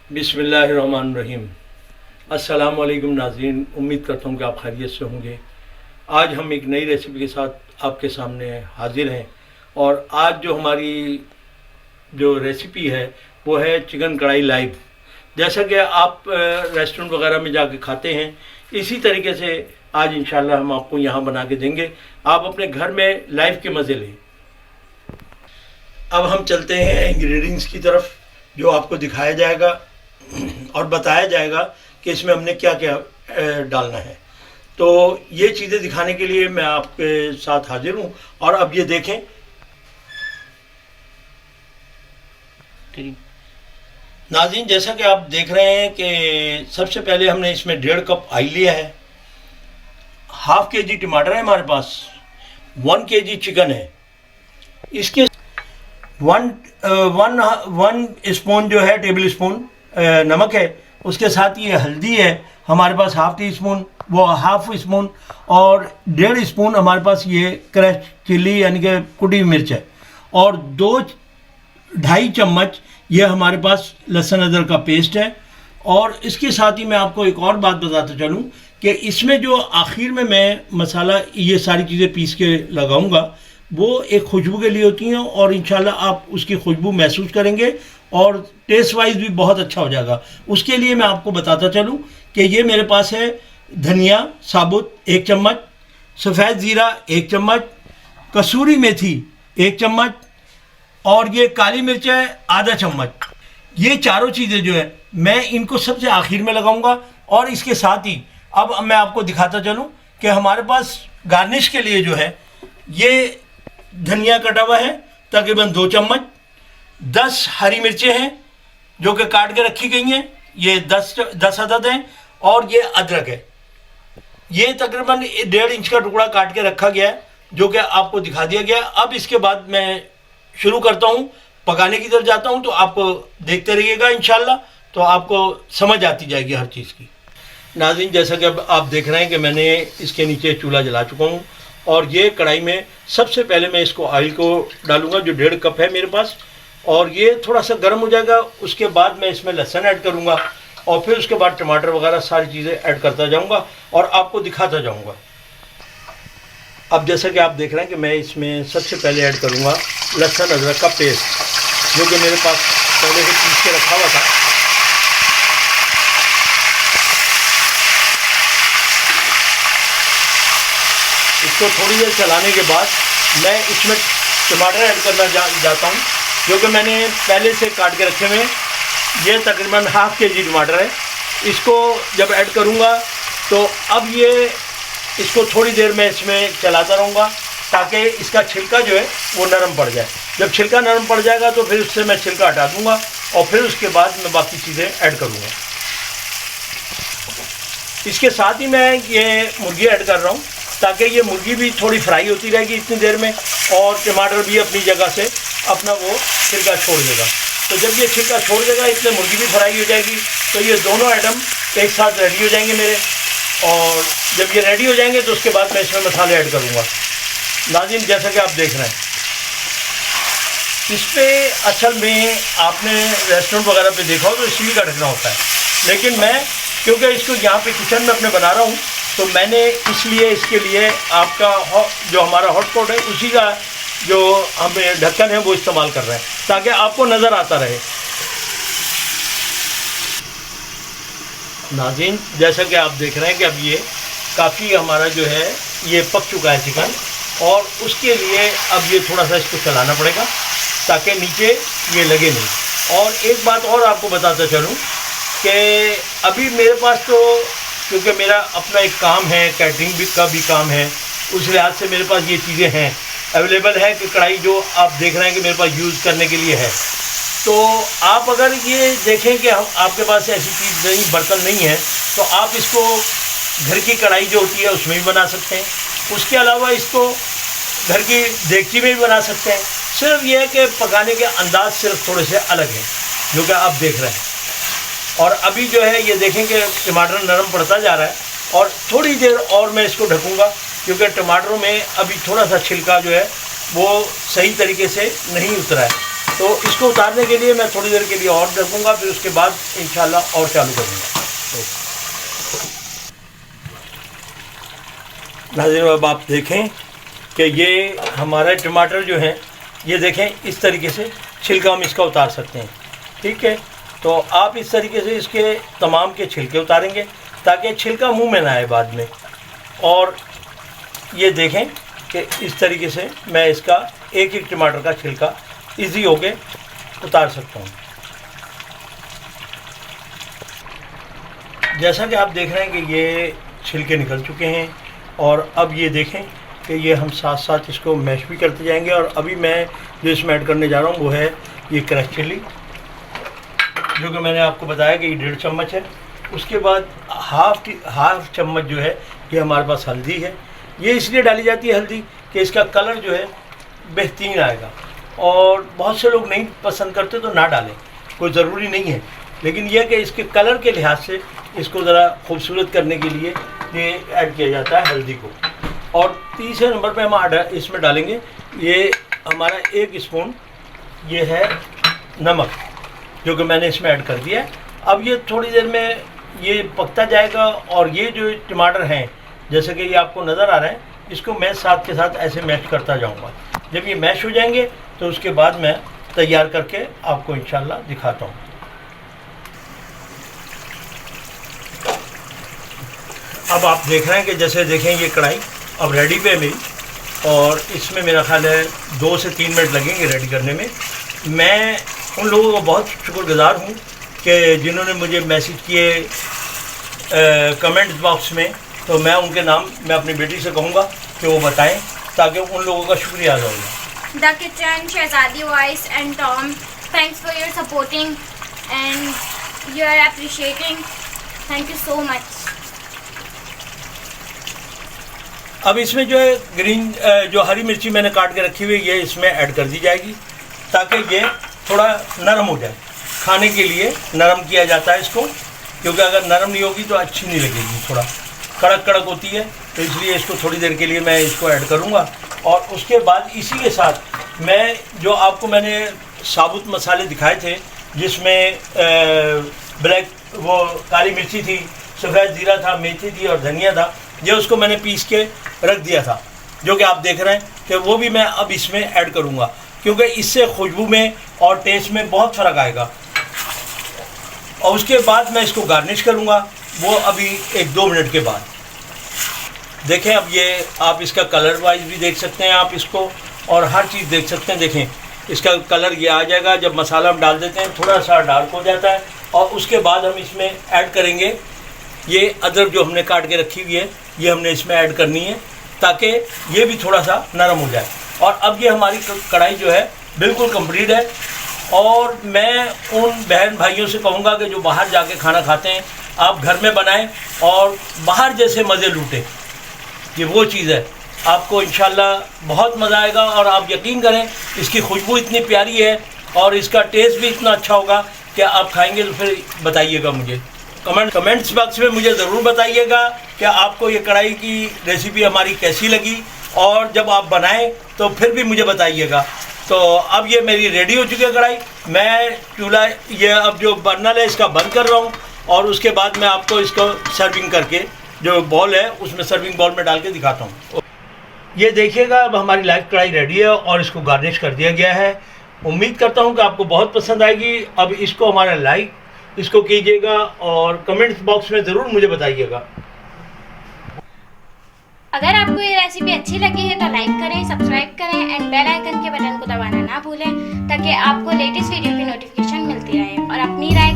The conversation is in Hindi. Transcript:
बिस्मिल्लाहिर्रहमानिर्रहीम। अस्सलाम वालेकुम नाज़रीन, उम्मीद करता हूँ कि आप खैरियत से होंगे। आज हम एक नई रेसिपी के साथ आपके सामने हाजिर हैं और आज जो हमारी जो रेसिपी है वो है चिकन कढ़ाई लाइव। जैसा कि आप रेस्टोरेंट वगैरह में जाके खाते हैं, इसी तरीके से आज इंशाल्लाह हम आपको यहाँ बना के देंगे। आप अपने घर में लाइव के मज़े लें। अब हम चलते हैं इंग्रेडिएंट्स की तरफ, जो आपको दिखाया जाएगा और बताया जाएगा कि इसमें हमने क्या क्या डालना है। तो ये चीज़ें दिखाने के लिए मैं आपके साथ हाजिर हूँ। और अब ये देखें, नाज़रीन, जैसा कि आप देख रहे हैं कि सबसे पहले हमने इसमें 1.5 कप ऑयल लिया है, हाफ के जी टमाटर है हमारे पास, 1 kg चिकन है, इसके वन स्पून जो है टेबल स्पून नमक है, उसके साथ ये हल्दी है हमारे पास हाफ टी स्पून, वो हाफ स्पून, और 1.5 स्पून हमारे पास ये क्रश चिल्ली यानी कि कुटी मिर्च है, और 2-2.5 चम्मच ये हमारे पास लहसुन अदरक का पेस्ट है। और इसके साथ ही मैं आपको एक और बात बताता चलूँ कि इसमें जो आखिर में मैं मसाला ये सारी चीज़ें पीस के लगाऊंगा वो एक खुशबू के लिए होती हैं, और इंशाल्लाह आप उसकी खुशबू महसूस करेंगे और टेस्ट वाइज भी बहुत अच्छा हो जाएगा। उसके लिए मैं आपको बताता चलूँ कि ये मेरे पास है धनिया साबुत 1 चम्मच, सफ़ेद ज़ीरा 1 चम्मच, कसूरी मेथी 1 चम्मच, और ये काली मिर्च है आधा चम्मच। ये चारों चीज़ें जो है मैं इनको सबसे आखिर में लगाऊंगा। और इसके साथ ही अब मैं आपको दिखाता चलूँ कि हमारे पास गार्निश के लिए जो है ये धनिया कटा हुआ है तकरीबन 2 चम्मच, 10 हरी मिर्चें हैं जो कि काट के रखी गई हैं, ये 10 अदद हैं, और ये अदरक है, ये तकरीबन 1.5 इंच का टुकड़ा काट के रखा गया है जो कि आपको दिखा दिया गया। अब इसके बाद मैं शुरू करता हूँ, पकाने की तरफ जाता हूँ, तो आप देखते रहिएगा इंशाल्लाह, तो आपको समझ आती जाएगी हर चीज़ की। नाज़रीन, जैसा कि अब आप देख रहे हैं कि मैंने इसके नीचे चूल्हा जला चुका हूँ, और ये कढ़ाई में सबसे पहले मैं इसको ऑयल को डालूंगा जो 1.5 कप है मेरे पास, और ये थोड़ा सा गर्म हो जाएगा। उसके बाद मैं इसमें लहसुन ऐड करूंगा, और फिर उसके बाद टमाटर वगैरह सारी चीज़ें ऐड करता जाऊंगा और आपको दिखाता जाऊंगा। अब जैसा कि आप देख रहे हैं कि मैं इसमें सबसे पहले ऐड करूंगा लहसुन अदरक का पेस्ट, जो कि मेरे पास पहले से पीस के रखा हुआ था। इसको थोड़ी देर चलाने के बाद मैं इसमें टमाटर ऐड करना जाता हूँ, जो कि मैंने पहले से काट के रखे हुए हैं। ये तकरीबन हाफ के जी टमाटर है। इसको जब ऐड करूँगा तो अब ये इसको थोड़ी देर में इसमें चलाता रहूँगा ताकि इसका छिलका जो है वो नरम पड़ जाए। जब छिलका नरम पड़ जाएगा तो फिर उससे मैं छिलका हटा दूँगा, और फिर उसके बाद मैं बाकी चीज़ें ऐड करूँगा। इसके साथ ही मैं ये मुर्गी ऐड कर रहा हूँ ताकि ये मुर्गी भी थोड़ी फ्राई होती रहेगी इतनी देर में, और टमाटर भी अपनी जगह से अपना वो छिलका छोड़ देगा। तो जब ये छिलका छोड़ देगा इसमें मुर्गी भी फ्राई हो जाएगी, तो ये दोनों आइटम एक साथ रेडी हो जाएंगे मेरे। और जब ये रेडी हो जाएंगे तो उसके बाद मैं इसमें मसाले ऐड करूँगा। नाज़रीन, जैसा कि आप देख रहे हैं, इस पर असल में आपने रेस्टोरेंट वगैरह पे देखा हो तो स्टील का ढकना होता है, लेकिन मैं क्योंकि इसको यहाँ पे किचन में अपने बना रहा हूँ, तो मैंने इसलिए इसके लिए आपका जो हमारा हॉटपॉट है उसी का जो हमें ढक्कन है वो इस्तेमाल कर रहे हैं ताकि आपको नज़र आता रहे। नाज़रीन, जैसा कि आप देख रहे हैं कि अब ये काफ़ी हमारा जो है ये पक चुका है चिकन, और उसके लिए अब ये थोड़ा सा इसको चलाना पड़ेगा ताकि नीचे ये लगे नहीं। और एक बात और आपको बताता चलूँ कि अभी मेरे पास तो क्योंकि मेरा अपना एक काम है, कैटरिंग का भी काम है, उस लिहाज से मेरे पास ये चीज़ें हैं अवेलेबल है कि कढ़ाई जो आप देख रहे हैं कि मेरे पास यूज़ करने के लिए है। तो आप अगर ये देखें कि हम आपके पास ऐसी चीज़ नहीं, बर्तन नहीं है, तो आप इसको घर की कढ़ाई जो होती है उसमें भी बना सकते हैं। उसके अलावा इसको घर की देगची में भी बना सकते हैं। सिर्फ ये है कि पकाने के अंदाज सिर्फ थोड़े से अलग है, जो कि आप देख रहे हैं। और अभी जो है ये देखें कि टमाटर नरम पड़ता जा रहा है, और थोड़ी देर और मैं इसको ढकूंगा क्योंकि टमाटरों में अभी थोड़ा सा छिलका जो है वो सही तरीके से नहीं उतरा है। तो इसको उतारने के लिए मैं थोड़ी देर के लिए और रखूँगा, फिर उसके बाद इंशाल्लाह और चालू करूँगा। नाज़रीन अब आप देखें कि ये हमारे टमाटर जो हैं, ये देखें इस तरीके से छिलका हम इसका उतार सकते हैं। ठीक है, तो आप इस तरीके से इसके तमाम के छिलके उतारेंगे ताकि छिलका मुंह में ना आए बाद में। और ये देखें कि इस तरीके से मैं इसका एक एक टमाटर का छिलका इजी होके उतार सकता हूँ। जैसा कि आप देख रहे हैं कि ये छिलके निकल चुके हैं और अब ये देखें कि ये हम साथ साथ इसको मैश भी करते जाएंगे। और अभी मैं जो इसमें ऐड करने जा रहा हूँ वो है ये क्रश चिल्ली, जो कि मैंने आपको बताया कि ये 1.5 चम्मच है। उसके बाद हाफ चम्मच जो है ये हमारे पास हल्दी है। ये इसलिए डाली जाती है हल्दी कि इसका कलर जो है बेहतरीन आएगा, और बहुत से लोग नहीं पसंद करते तो ना डालें, कोई ज़रूरी नहीं है, लेकिन यह कि इसके कलर के लिहाज से इसको ज़रा खूबसूरत करने के लिए ये ऐड किया जाता है हल्दी को। और तीसरे नंबर पे हम इसमें डालेंगे ये हमारा 1 स्पून ये है नमक, जो कि मैंने इसमें ऐड कर दिया है। अब ये थोड़ी देर में ये पकता जाएगा और ये जो टमाटर हैं जैसे कि ये आपको नज़र आ रहा है, इसको मैं साथ के साथ ऐसे मैश करता जाऊंगा। जब ये मैश हो जाएंगे तो उसके बाद मैं तैयार करके आपको इंशाल्लाह दिखाता हूँ। अब आप देख रहे हैं कि जैसे देखें ये कढ़ाई अब रेडी पे है मेरी, और इसमें मेरा ख्याल है 2 से 3 मिनट लगेंगे रेडी करने में। मैं उन लोगों का बहुत शुक्रगुजार हूँ कि जिन्होंने मुझे मैसेज किए कमेंट्स बॉक्स में, तो मैं उनके नाम मैं अपनी बेटी से कहूँगा कि वो बताएं ताकि उन लोगों का शुक्रिया अदा हो। The kitchen, Shahzadi voice and Tom, thanks for your supporting and you are appreciating, thank you so much. अब इसमें जो है ग्रीन जो हरी मिर्ची मैंने काट के रखी हुई है ये इसमें ऐड कर दी जाएगी ताकि ये थोड़ा नरम हो जाए। खाने के लिए नरम किया जाता है इसको, क्योंकि अगर नरम नहीं होगी तो अच्छी नहीं लगेगी, थोड़ा कड़क कड़क होती है, तो इसलिए इसको थोड़ी देर के लिए मैं इसको ऐड करूँगा। और उसके बाद इसी के साथ मैं जो आपको मैंने साबुत मसाले दिखाए थे जिसमें ब्लैक वो काली मिर्ची थी, सफ़ेद ज़ीरा था, मेथी थी और धनिया था, ये उसको मैंने पीस के रख दिया था, जो कि आप देख रहे हैं कि वो भी मैं अब इसमें ऐड करूँगा, क्योंकि इससे खुशबू में और टेस्ट में बहुत फ़र्क आएगा। और उसके बाद मैं इसको गार्निश करूँगा, वो अभी 1-2 मिनट के बाद। देखें अब ये आप इसका कलर वाइज भी देख सकते हैं आप इसको, और हर चीज़ देख सकते हैं। देखें इसका कलर ये आ जाएगा जब मसाला हम डाल देते हैं, थोड़ा सा डार्क हो जाता है। और उसके बाद हम इसमें ऐड करेंगे ये अदरक जो हमने काट के रखी हुई है, ये हमने इसमें ऐड करनी है ताकि ये भी थोड़ा सा नरम हो जाए। और अब ये हमारी कढ़ाई जो है बिल्कुल कंप्लीट है। और मैं उन बहन भाइयों से कहूँगा कि जो बाहर जाके खाना खाते हैं, आप घर में बनाएं और बाहर जैसे मज़े लूटें। ये वो चीज़ है, आपको इंशाल्लाह बहुत मज़ा आएगा। और आप यकीन करें इसकी खुशबू इतनी प्यारी है और इसका टेस्ट भी इतना अच्छा होगा कि आप खाएंगे तो फिर बताइएगा मुझे। कमेंट्स बॉक्स में मुझे ज़रूर बताइएगा कि आपको ये कढ़ाई की रेसिपी हमारी कैसी लगी, और जब आप बनाएं तो फिर भी मुझे बताइएगा। तो अब ये मेरी रेडी हो चुकी है कढ़ाई। मैं चूल्हा ये अब जो बर्नर है इसका बंद कर रहा हूँ, और उसके बाद मैं आपको इसको सर्विंग करके जो बॉल है उसमें सर्विंग बॉल में डाल के दिखाता हूँ। ये देखिएगा अब हमारी लाइव कढ़ाई रेडी है और इसको गार्निश कर दिया गया है। उम्मीद करता हूँ कि आपको बहुत पसंद आएगी। अब इसको हमारा लाइक इसको कीजिएगा और कमेंट्स बॉक्स में ज़रूर मुझे बताइएगा। अगर आपको ये रेसिपी अच्छी लगी है तो लाइक करें, सब्सक्राइब करें एंड बेल आइकन के बटन को दबाना ना भूलें ताकि आपको लेटेस्ट वीडियो की नोटिफिकेशन मिलती रहे। और अपनी राय